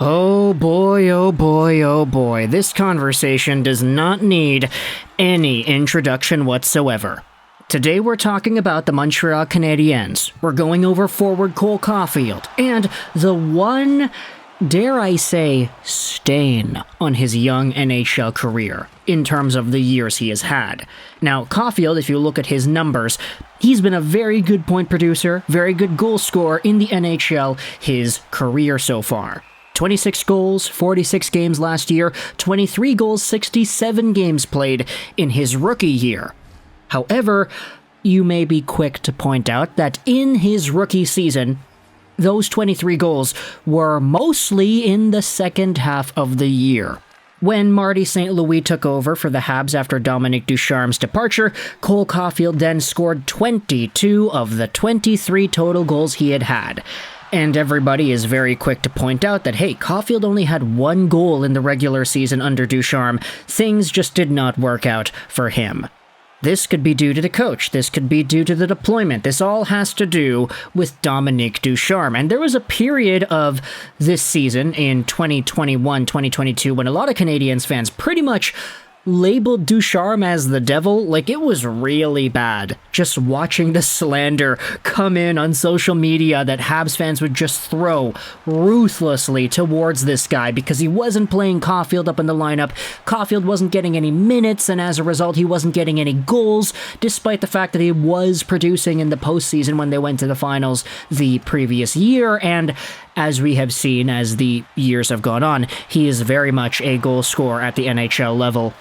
Oh boy, oh boy, oh boy. This conversation does not need any introduction whatsoever. Today we're talking about the Montreal Canadiens. We're going over forward Cole Caufield and the one, dare I say, stain on his young NHL career in terms of the years he has had. Now, Caufield, if you look at his numbers, he's been a very good point producer, very good goal scorer in the NHL his career so far. 26 goals, 46 games last year, 23 goals, 67 games played in his rookie year. However, you may be quick to point out that in his rookie season, those 23 goals were mostly in the second half of the year. When Marty St. Louis took over for the Habs after Dominique Ducharme's departure, Cole Caufield then scored 22 of the 23 total goals he had had. And everybody is very quick to point out that, hey, Caufield only had one goal in the regular season under Ducharme. Things just did not work out for him. This could be due to the coach. This could be due to the deployment. This all has to do with Dominique Ducharme. And there was a period of this season in 2021-2022 when a lot of Canadiens fans pretty much labeled Ducharme as the devil. Like, it was really bad just watching the slander come in on social media that Habs fans would just throw ruthlessly towards this guy because he wasn't playing Caufield up in the lineup. Caufield wasn't getting any minutes, and as a result, he wasn't getting any goals, despite the fact that he was producing in the postseason when they went to the finals the previous year. And as we have seen as the years have gone on, he is very much a goal scorer at the NHL level.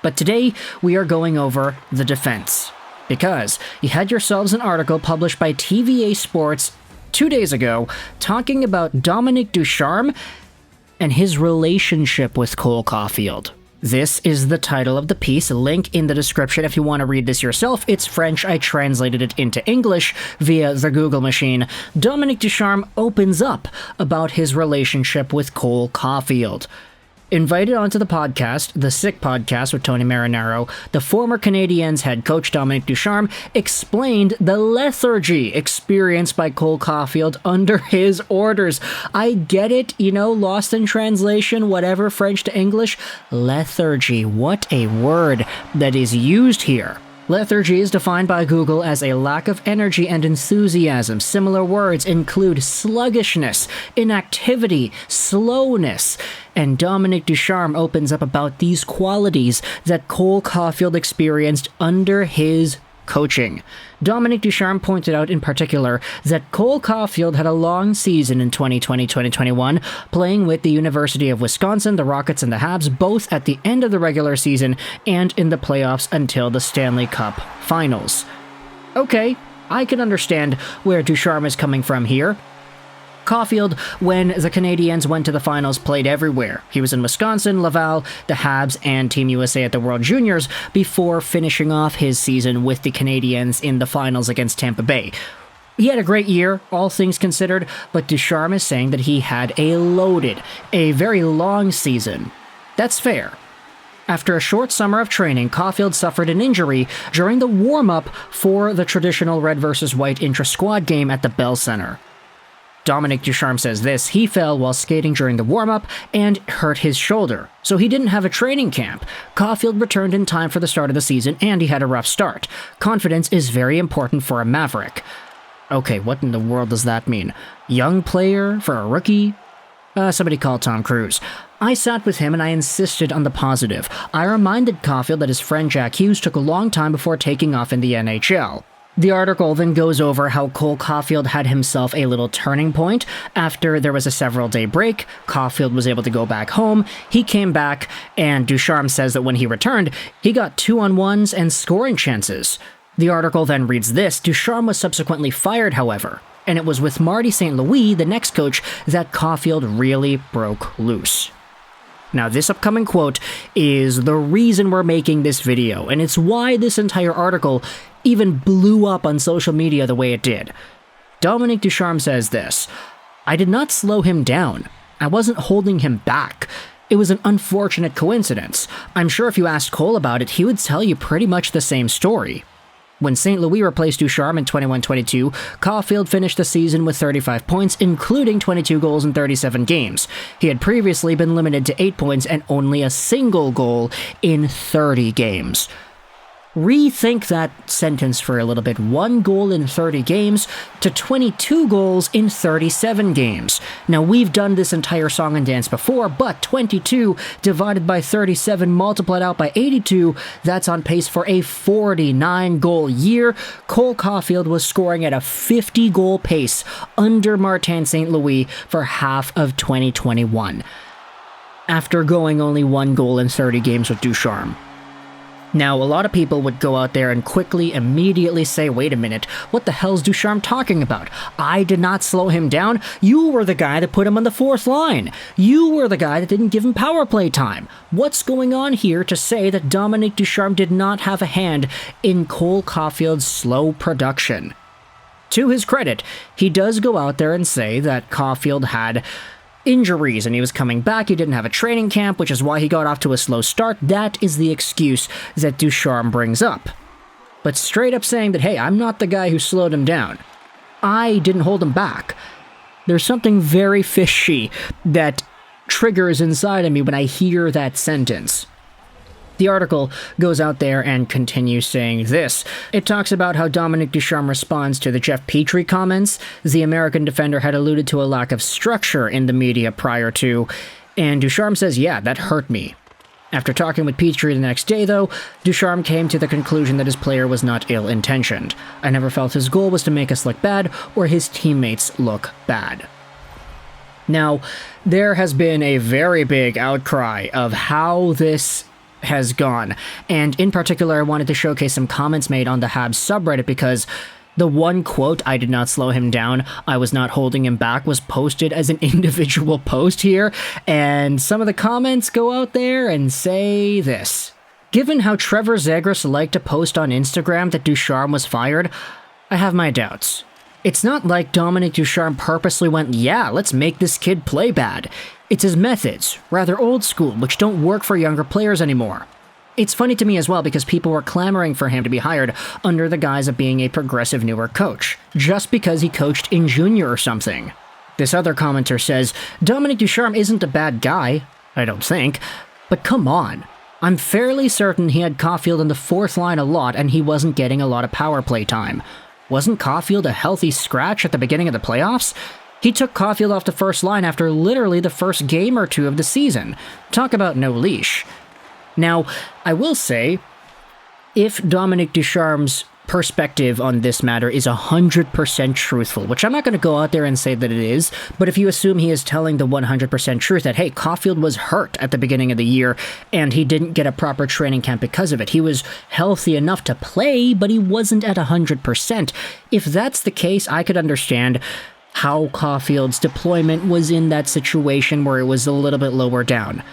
But today, we are going over the defense, because you had yourselves an article published by TVA Sports 2 days ago talking about Dominique Ducharme and his relationship with Cole Caufield. This is the title of the piece, link in the description if you want to read this yourself. It's French, I translated it into English via the Google machine. Dominique Ducharme opens up about his relationship with Cole Caufield. Invited onto the podcast, The Sick Podcast with Tony Marinaro, the former Canadiens head coach Dominique Ducharme explained the lethargy experienced by Cole Caufield under his orders. I get it, lost in translation, whatever, French to English. Lethargy, what a word that is used here. Lethargy is defined by Google as a lack of energy and enthusiasm. Similar words include sluggishness, inactivity, slowness. And Dominique Ducharme opens up about these qualities that Cole Caufield experienced under his coaching. Dominique Ducharme pointed out in particular that Cole Caufield had a long season in 2020-2021, playing with the University of Wisconsin, the Rockets, and the Habs, both at the end of the regular season and in the playoffs until the Stanley Cup Finals. Okay, I can understand where Ducharme is coming from here. Caufield, when the Canadiens went to the finals, played everywhere. He was in Wisconsin, Laval, the Habs, and Team USA at the World Juniors before finishing off his season with the Canadiens in the finals against Tampa Bay. He had a great year, all things considered, but Ducharme is saying that he had a very long season. That's fair. After a short summer of training, Caufield suffered an injury during the warm-up for the traditional red versus white intra-squad game at the Bell Center. Dominique Ducharme says this: he fell while skating during the warm-up and hurt his shoulder, so he didn't have a training camp. Caufield returned in time for the start of the season, and he had a rough start. Confidence is very important for a Maverick. Okay, what in the world does that mean? Young player for a rookie? Somebody call Tom Cruise. I sat with him and I insisted on the positive. I reminded Caufield that his friend Jack Hughes took a long time before taking off in the NHL. The article then goes over how Cole Caufield had himself a little turning point. After there was a several-day break, Caufield was able to go back home. He came back, and Ducharme says that when he returned, he got 2-on-1s and scoring chances. The article then reads this: Ducharme was subsequently fired, however, and it was with Marty St. Louis, the next coach, that Caufield really broke loose. Now, this upcoming quote is the reason we're making this video, and it's why this entire article even blew up on social media the way it did. Dominique Ducharme says this: I did not slow him down. I wasn't holding him back. It was an unfortunate coincidence. I'm sure if you asked Cole about it, he would tell you pretty much the same story. When St. Louis replaced Ducharme in 21-22, Caufield finished the season with 35 points, including 22 goals in 37 games. He had previously been limited to 8 points and only a single goal in 30 games. Rethink that sentence for a little bit. 1 goal in 30 games to 22 goals in 37 games. Now, we've done this entire song and dance before, but 22 divided by 37 multiplied out by 82, that's on pace for a 49-goal year. Cole Caufield was scoring at a 50-goal pace under Martin St. Louis for half of 2021, after going only 1 goal in 30 games with Ducharme. Now, a lot of people would go out there and immediately say, wait a minute, what the hell's Ducharme talking about? I did not slow him down. You were the guy that put him on the 4th line. You were the guy that didn't give him power play time. What's going on here to say that Dominique Ducharme did not have a hand in Cole Caufield's slow production? To his credit, he does go out there and say that Caufield had injuries and he was coming back. He didn't have a training camp, which is why he got off to a slow start. That is the excuse that Ducharme brings up. But straight up saying that, hey, I'm not the guy who slowed him down. I didn't hold him back. There's something very fishy that triggers inside of me when I hear that sentence. The article goes out there and continues saying this. It talks about how Dominique Ducharme responds to the Jeff Petrie comments. The American defender had alluded to a lack of structure in the media prior to, and Ducharme says, yeah, that hurt me. After talking with Petrie the next day, though, Ducharme came to the conclusion that his player was not ill-intentioned. I never felt his goal was to make us look bad or his teammates look bad. Now, there has been a very big outcry of how this has gone, and in particular I wanted to showcase some comments made on the Habs subreddit because the one quote, I did not slow him down, I was not holding him back, was posted as an individual post here, and some of the comments go out there and say this. Given how Trevor Zegras liked to post on Instagram that Ducharme was fired, I have my doubts. It's not like Dominique Ducharme purposely went, yeah, let's make this kid play bad. It's his methods, rather old school, which don't work for younger players anymore. It's funny to me as well because people were clamoring for him to be hired under the guise of being a progressive newer coach, just because he coached in junior or something. This other commenter says, Dominique Ducharme isn't a bad guy, I don't think, but come on. I'm fairly certain he had Caufield on the 4th line a lot and he wasn't getting a lot of power play time. Wasn't Caufield a healthy scratch at the beginning of the playoffs? He took Caufield off the 1st line after literally the first game or two of the season. Talk about no leash. Now, I will say, if Dominique Ducharme's perspective on this matter is 100% truthful, which I'm not going to go out there and say that it is, but if you assume he is telling the 100% truth that, hey, Caufield was hurt at the beginning of the year and he didn't get a proper training camp because of it. He was healthy enough to play, but he wasn't at 100%. If that's the case, I could understand how Caufield's deployment was in that situation where it was a little bit lower down.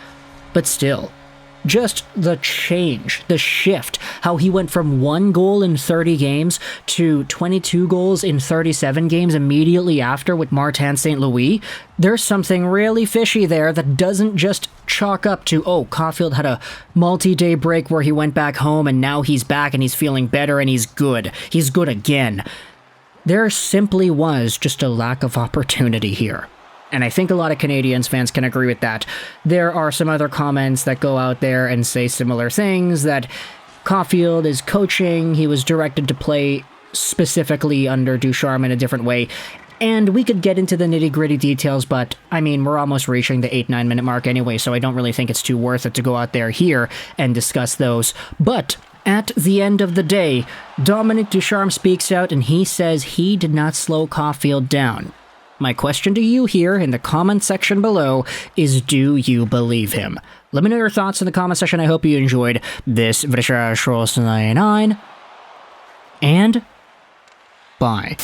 But still, just the change, the shift, how he went from 1 goal in 30 games to 22 goals in 37 games immediately after with Martin St. Louis, there's something really fishy there that doesn't just chalk up to, oh, Caufield had a multi-day break where he went back home and now he's back and he's feeling better and he's good. He's good again. There simply was just a lack of opportunity here. And I think a lot of Canadiens fans can agree with that. There are some other comments that go out there and say similar things, that Caufield is coaching, he was directed to play specifically under Ducharme in a different way. And we could get into the nitty-gritty details, but, I mean, we're almost reaching the 8-9 minute mark anyway, so I don't really think it's too worth it to go out there here and discuss those. But at the end of the day, Dominique Ducharme speaks out and he says he did not slow Caufield down. My question to you here in the comment section below is, do you believe him? Let me know your thoughts in the comment section. I hope you enjoyed this video. And bye.